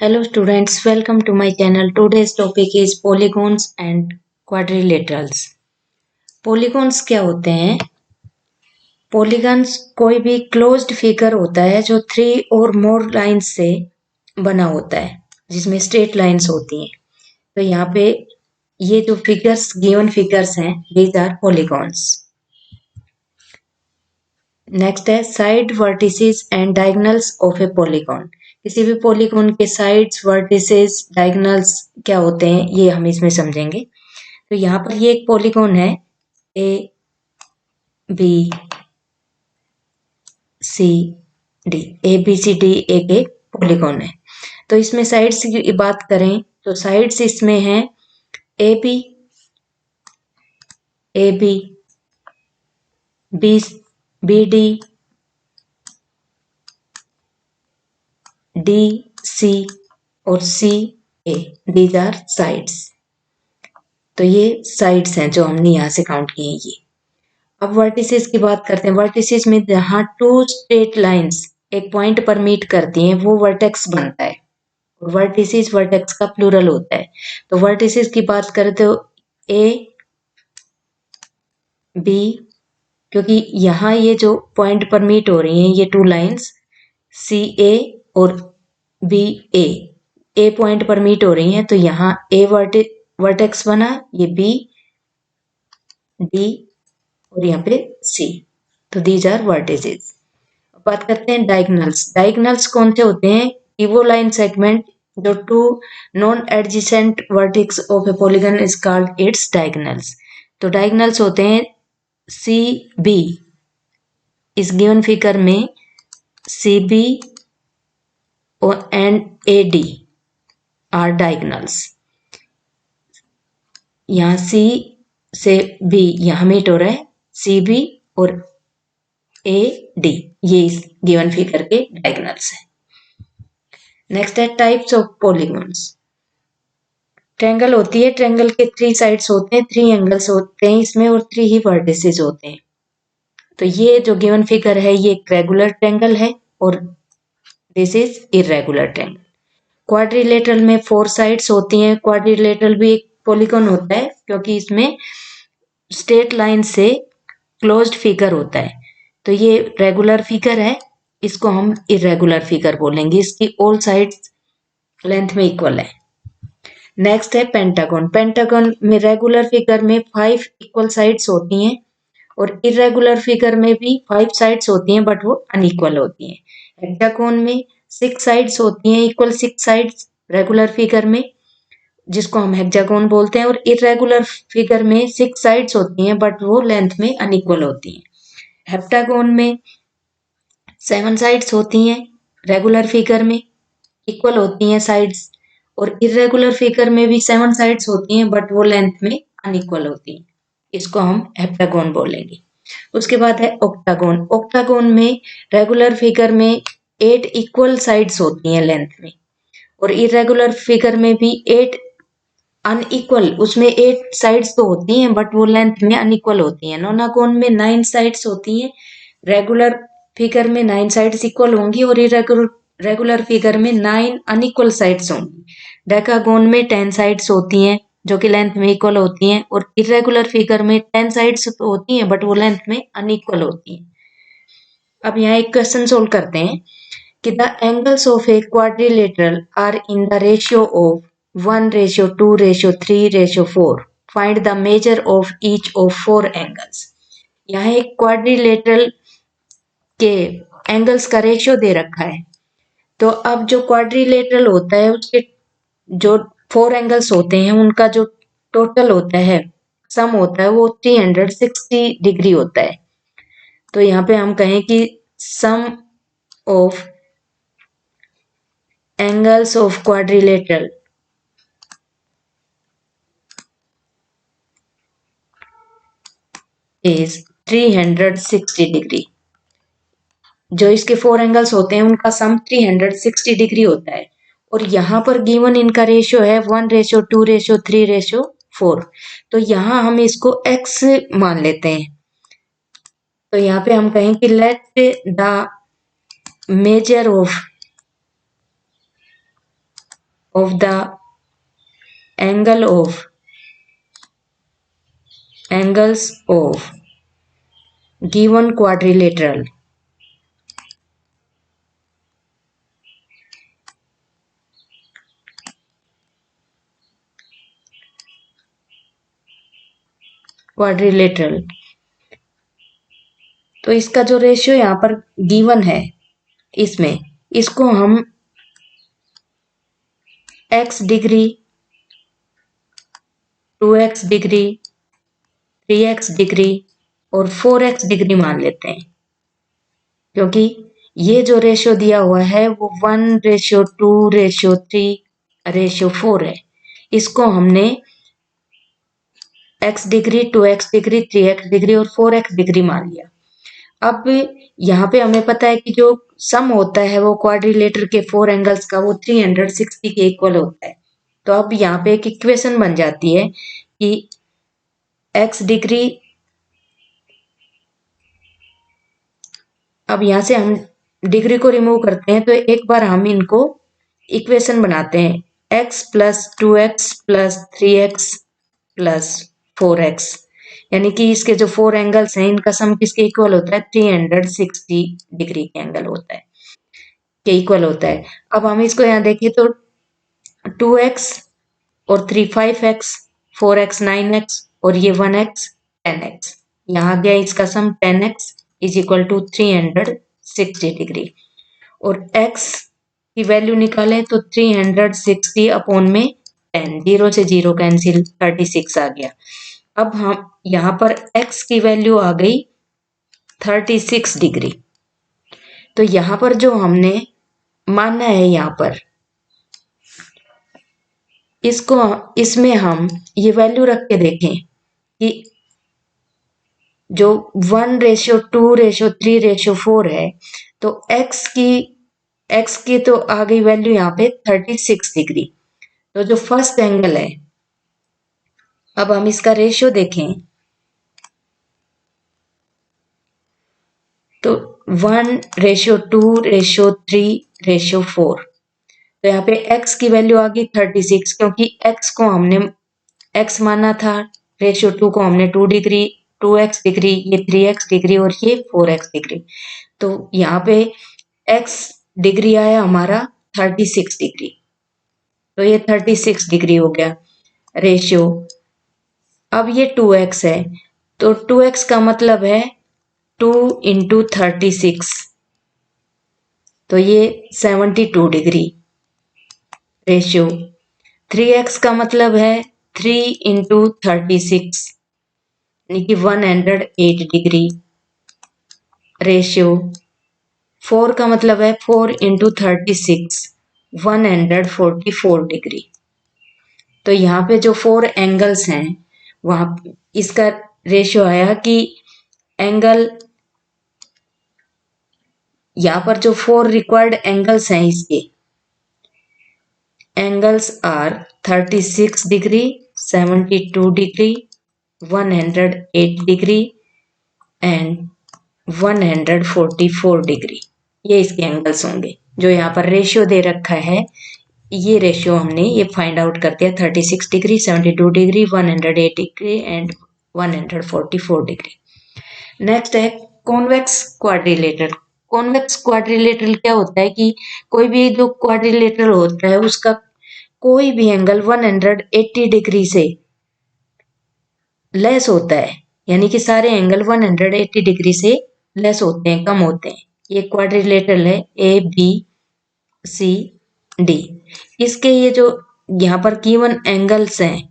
Hello students, welcome to my channel. Today's topic is polygons and quadrilaterals. Polygons क्या होते हैं? Polygons कोई भी क्लोज्ड फिगर होता है जो 3 और मोर लाइन्स से बना होता है, जिसमें स्ट्रेट लाइन्स होती हैं। तो यहाँ पे ये जो फिगर्स गिवन फिगर्स हैं, these are polygons. नेक्स्ट है side vertices and diagonals of A polygon. किसी भी पॉलीगॉन के साइड्स वर्टिसेस डायगोनल्स क्या होते हैं ये हम इसमें समझेंगे। तो यहाँ पर ये एक पॉलीगॉन है A B C D, A B C D एक पॉलीगॉन है। तो इसमें साइड्स की बात करें तो साइड्स इसमें हैं A B B B D D C और C A, these are sides. तो ये साइड्स हैं जो हमने यहाँ से काउंट किए हैं ये। अब वर्टिसेस की बात करते हैं। वर्टिसेस में जहाँ टू स्ट्रेट लाइंस एक पॉइंट पर मीट करती हैं वो वर्टेक्स बनता है। वर्टिसेस वर्टेक्स का प्लूरल होता है। तो वर्टिसेस की बात करें तो ए बी, क्योंकि यहाँ ये जो पॉइंट पर मीट हो रही हैं ये टू लाइंस सी ए और बी ए पॉइंट पर मीट हो रही हैं, तो यहाँ ए वर्टेक्स बना, ये बी डी और यहाँ पे सी। तो दीज आर वर्टिसेस। बात करते हैं डायगोनल्स। डायगोनल्स कौन से होते हैं? इवो लाइन सेगमेंट जो two non adjacent vertex of a polygon is called its diagonals. तो डायगोनल्स होते हैं सी बी, इस गिवन फिगर में सी बी और and A D are diagonals. यहाँ सी से बी यहाँ मीट हो रहा है, सी बी और ए डी, ये इस गिवन फिगर के डायगोनल्स है। नेक्स्ट है टाइप्स ऑफ पॉलीगॉन्स। ट्रायंगल होती है, ट्रायंगल के 3 साइड्स होते हैं, 3 एंगल्स होते हैं इसमें और 3 ही वर्टिसेस होते हैं। तो ये जो गिवन फिगर है ये एक रेगुलर ट्रायंगल है और this is irregular triangle. Quadrilateral में 4 साइड्स होती हैं। क्वाड्रिलेटरल भी एक पॉलीगॉन होता है क्योंकि इसमें स्ट्रेट लाइन से क्लोज्ड फिगर होता है। तो ये रेगुलर फिगर है, इसको हम इरेगुलर फिगर बोलेंगे। इसकी ऑल साइड्स लेंथ में इक्वल है। नेक्स्ट है पेंटागन। पेंटागन में रेगुलर फिगर में 5 इक्वल साइड्स होती हैं और इरेगुलर फिगर में भी 5 साइड्स होती हैं बट वो अनइक्वल होती हैं। हेक्सागोन में 6 साइड्स होती हैं, इक्वल 6 साइड्स रेगुलर फिगर में, जिसको हम हेक्सागोन बोलते हैं, और इरेगुलर फिगर में 6 साइड्स होती हैं बट वो लेंथ में अनइक्वल होती हैं। हेप्टागोन में 7 साइड्स होती हैं, रेगुलर फिगर में इक्वल होती हैं साइड्स, और इरेगुलर फिगर में भी 7 साइड्स होती हैं बट वो लेंथ में अनइक्वल होती हैं। इसको हम हेप्टागोन बोलेंगे। उसके बाद है ऑक्टागोन। ऑक्टागोन में रेगुलर फिगर में 8 इक्वल साइड्स होती हैं लेंथ में, और इरेगुलर फिगर में भी 8 अनइक्वल, उसमें 8 साइड्स तो होती हैं बट वो लेंथ में अनइक्वल होती हैं। नोनागोन में 9 साइड्स होती हैं, रेगुलर फिगर में 9 साइड्स इक्वल होंगी और रेगुलर फिगर में 9 अनइक्वल साइड्स होंगी। डेकागोन में 10 साइड्स होती हैं जो कि लेंथ में इक्वल होती हैं, और इरेगुलर फिगर में 10 साइड्स तो होती हैं बट वो लेंथ में अनइक्वल होती हैं। अब यहाँ एक क्वेश्चन सोल्व करते हैं कि the angles of a quadrilateral are in the ratio of 1:2:3:4. Find the measure of each of 4 angles. यहाँ एक क्वाड्रिलेटरल के एंगल्स का रेशियो दे रखा है। तो अब जो क्वाड्रिलेटरल होता है उसके जो 4 एंगल्स होते हैं उनका जो टोटल होता है, सम होता है, वो 360 डिग्री होता है। तो यहाँ पे हम कहें कि sum of angles of quadrilateral is 360 degree. जो इसके 4 एंगल्स होते हैं उनका सम 360 डिग्री होता है, और यहाँ पर गिवन इनका रेशियो है 1:2:3:4। तो यहाँ हम इसको x मान लेते हैं। तो यहाँ पे हम कहें कि let the measure of of the angles of given quadrilateral तो इसका जो रेशियो यहाँ पर गिवन है इसमें, इसको हम x degree, 2x degree, 3x degree और 4x डिग्री मान लेते हैं, क्योंकि ये जो रेशियो दिया हुआ है वो 1:2:3:4 है। इसको हमने x degree, 2x degree, 3x degree और 4x डिग्री मान लिया। अब यहाँ पे हमें पता है कि जो सम होता है वो क्वाड्रिलेटर के 4 एंगल्स का वो 360 के इक्वल होता है। तो अब यहाँ पे एक इक्वेशन बन जाती है कि x डिग्री, अब यहाँ से हम डिग्री को रिमूव करते हैं तो एक बार हम इनको इक्वेशन बनाते हैं, x plus 2x plus 3x plus 4x, यानी कि इसके जो 4 एंगल्स हैं इनका सम किसके इक्वल होता है, 360 डिग्री के एंगल होता है, के इक्वल होता है। अब हम इसको यहाँ देखें तो 2x और 3 5x, 4x 9x और ये 1x 10x, यहाँ गया इसका sum 10x is equal to 360 degree, और x की वैल्यू निकालें तो 360 अपॉन में 10, 0 से 0 कैंसिल, 36 आ गया। अब हम यहाँ पर x की वैल्यू आ गई 36 डिग्री। तो यहाँ पर जो हमने माना है, यहाँ पर इसको, इसमें हम ये वैल्यू रख के देखें कि जो 1:2:3:4 है, तो x की तो आ गई वैल्यू यहाँ पे 36 डिग्री। तो जो फर्स्ट एंगल है, अब हम इसका रेशियो देखें तो 1:2:3:4, तो यहाँ पे x की वैल्यू आ गई 36, क्योंकि x को हमने x माना था, रेशियो 2 को हमने 2 डिग्री, 2x डिग्री, ये 3x डिग्री और ये 4x डिग्री। तो यहाँ पे x डिग्री आया हमारा 36 डिग्री, तो ये 36 डिग्री हो गया रेशियो। अब ये 2x है, तो 2x का मतलब है 2 × 36, तो ये 72 डिग्री रेशियो। 3x का मतलब है 3 × 36, यानी कि 108 डिग्री रेशियो। 4 का मतलब है 4 × 36, 144 डिग्री। तो यहाँ पे जो 4 एंगल्स हैं वहां इसका रेशियो आया कि एंगल, यहाँ पर जो 4 रिक्वायर्ड एंगल्स हैं इसके angles are 36 degree, 72 degree, 108 degree and 144 degree, ये इसके एंगल्स होंगे। जो यहाँ पर रेशियो दे रखा है, ये रेशियो हमने ये फाइंड आउट कर दिया, 36 degree, 72 degree, 108 degree and 144 degree. Next है कॉन्वेक्स क्वाड्रिलेटरल। कॉन्वेक्स क्वाड्रिलेटरल क्या होता है कि कोई भी जो क्वाड्रिलेटरल होता है उसका कोई भी एंगल 180 डिग्री से लेस होता है, यानी कि सारे एंगल 180 डिग्री से लेस होते हैं, कम होते हैं। ये क्वाड्रिलेटरल है ABCD। इसके ये जो यहाँ पर गिवन एंगल्स हैं,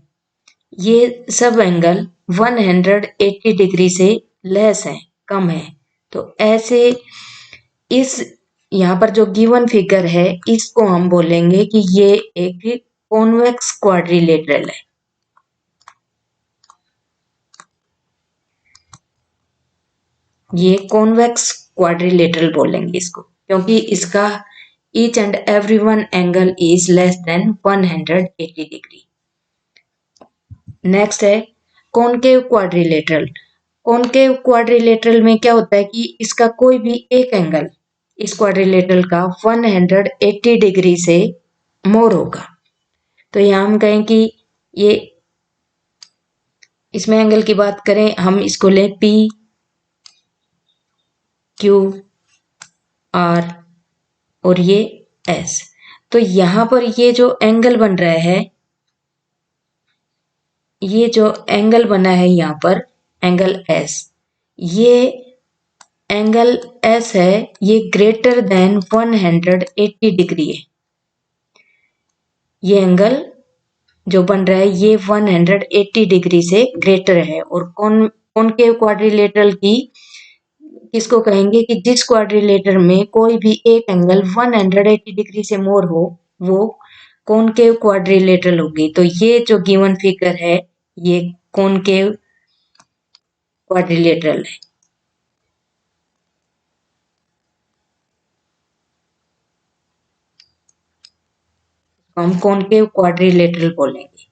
ये सब एंगल 180 डिग्री से लेस हैं, कम है। तो ऐसे इस यहाँ पर जो गिवन फिगर है इसको हम बोलेंगे कि ये एक कॉन्वेक्स क्वाड्रिलेटरल है। ये कॉन्वेक्स क्वाड्रिलेटरल बोलेंगे इसको, क्योंकि इसका each and every one angle is less than 180 degree. Next है कॉनकेव क्वाड्रिलेटरल। कॉनकेव क्वाड्रिलेटरल में क्या होता है कि इसका कोई भी एक एंगल, इस क्वाड्रिलेटरल का 180 डिग्री से मोर होगा। तो यहाँ हम कहें कि ये इसमें एंगल की बात करें, हम इसको लें P Q R और ये S। तो यहाँ पर ये जो एंगल बन रहा है, ये जो एंगल बना है यहाँ पर एंगल S, ये एंगल S है, ये ग्रेटर देन 180 डिग्री है। ये एंगल जो बन रहा है ये 180 डिग्री से ग्रेटर है। और कॉनकेव क्वाड्रिलेटरल की किसको कहेंगे कि जिस क्वाड्रिलेटर में कोई भी एक एंगल 180 डिग्री से मोर हो वो कॉनकेव क्वाड्रिलेटरल होगी। तो ये जो गिवन फिगर है ये कॉनकेव क्वाड्रिलेटरल है। हम कॉनकेव क्वाड्रिलेटरल बोलेंगे।